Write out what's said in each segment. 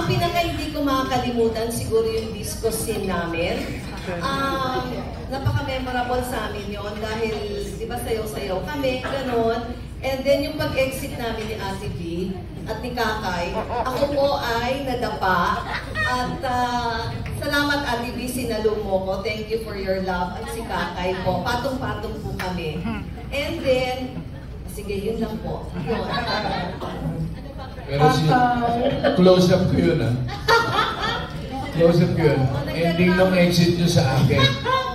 Ang pinaka hindi ko makakalimutan siguro yung disco scene namin. Napaka-memorable sa amin yon dahil di ba sayaw-sayaw kami, gano'n. And then yung pag-exit namin ni Ate B at ni Kakay, ako po ay nadapa. At salamat Ate B, sinalo mo ko. Thank you for your love. At si Kakay po, patong-patong po kami. And then, sige, yun lang po. Yun. Pero close-up ko yun, ah. Close-up ko yun. Ending nung exit nyo sa akin.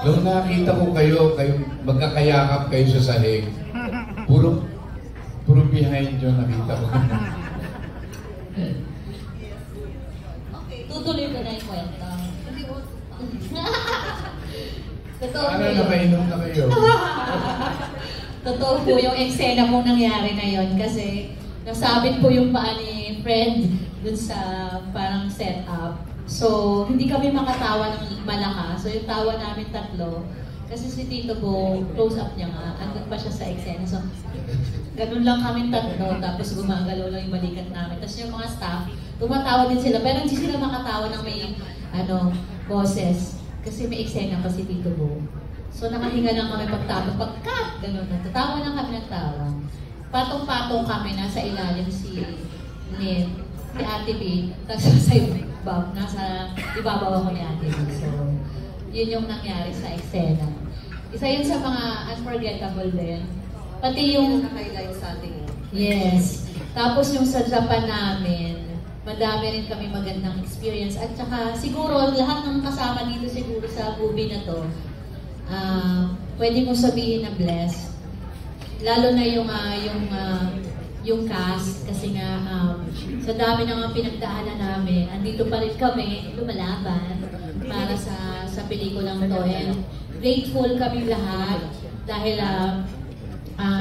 Nung nakita ko kayo magkakayakap kayo sa sahig, puro behind nyo nakita ko. Tutuloy ko na yung kwento. Totoo Ano, nakainom na kayo? Totoo po yung eksena mong nangyari na yon kasi nasabit po yung paa ni Fred dun sa parang setup. So, hindi kami makatawa ng malakas. So, yung tawa namin tatlo, kasi si Tito Bo, close-up niya nga, andun pa siya sa eksena. So, ganun lang kami tatlo, tapos gumagalaw lang yung balikat namin. Tapos yung mga staff, tumatawa din sila, pero hindi sila makatawa ng may, boses. Kasi may eksena pa si Tito Bo. So, nakahinga lang kami pagtapos, pag-cut! Ganun na. Tatawa lang kami ng tawa. Patong-patong kami, nasa ilalim si Ned, si Ate B, tapos sa nasa ibabaw ako ni Ate B. So, yun yung nangyari sa eksena. Isa yun sa mga unforgettable din. Pati yung highlight sa ating. Yes. Tapos yung sa Japan namin, madami rin kami magandang experience. At saka siguro lahat ng kasama dito siguro sa movie na to, pwede mo sabihin na blessed. Lalo na yung cast, kasi nga sa dami ng mga pinagdaanan namin, andito pa rin kami, lumalaban para sa pelikulang to. And grateful kami lahat dahil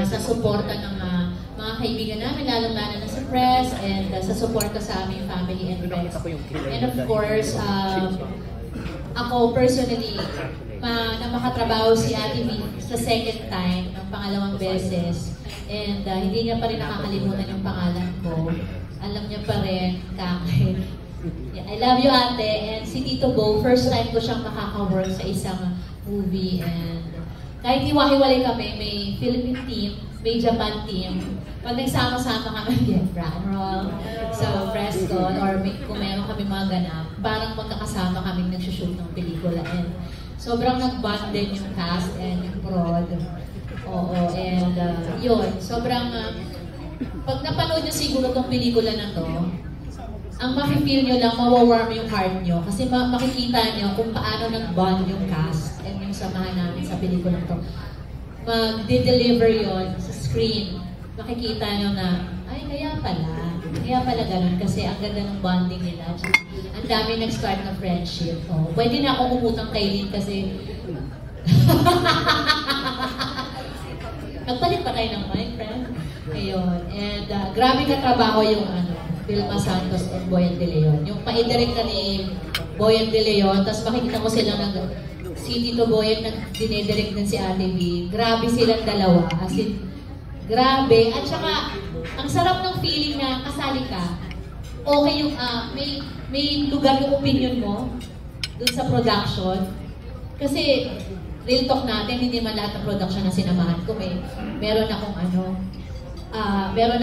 sa suporta ng mga kaibigan namin, lalo-lalo na sa press and sa suporta sa aming family and friends. And of course, ako personally, na makatrabaho si Ate B sa second time, ng pangalawang beses. And hindi niya pa rin nakakalimutan yung pangalan ko. Alam niya pa rin, Kakay. Yeah, I love you, Ate. And si Tito Bo, first time ko siyang makaka-work sa isang movie. And kahit hiwa-hiwalay kami, may Philippine team, may Japan team. Pag nagsama-sama kami, run roll, sa Preston, or kung meron kami mga ganap, parang magkakasama kami nagsushoot ng pelikula. And sobrang nag-bond din yung cast and yung prod. Oo, and yun, sobrang, pag napanood nyo siguro tong pelikula na to, ang makifeel nyo lang, mawawarm yung heart nyo. Kasi makikita nyo kung paano nag-bond yung cast and yung samahan namin sa pelikula to. Mag-deliver yon sa screen. Makikita nyo na, ay, kaya pala ganun. Kasi ang ganda ng bonding nila. Ang dami nag-start na friendship. Oh, pwede na akong umutang kay Lynn kasi nagpalit pa tayo ng mic, friend. Ayun. And grabe ka trabaho yung Vilma Santos and Boyan De Leon. Yung pa-direct na ni Boyan De Leon, tapos makikita ko sila si Tito Boyan nag-dinedirect din si Ate B. Grabe silang dalawa. As in, grabe. At saka, ang sarap ng feeling na kasali ka. Okay yung, may lugar yung opinion mo dun sa production. Kasi, real talk natin, hindi man lahat ng production na sinamahan ko. Meron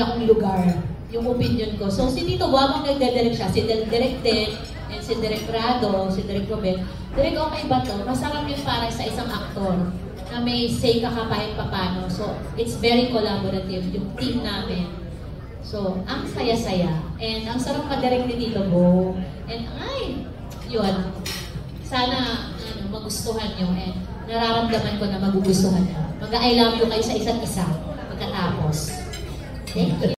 akong lugar, yung opinion ko. So, si Tito Bo, habang nagdadirect siya, si Direk din, and si Direk Rado, si Direk Robert, Direk, okay ba to? Masarap yun para sa isang aktor na may say ka kahit papano. So, it's very collaborative, yung team namin. So, ang saya-saya. And ang sarap ka-direct ni Tito Bo. And yun. Sana, magustuhan nyo. And nararamdaman ko na magugustuhan nyo. Mag-I love you kayo sa isa't isa pagkatapos. Thank you.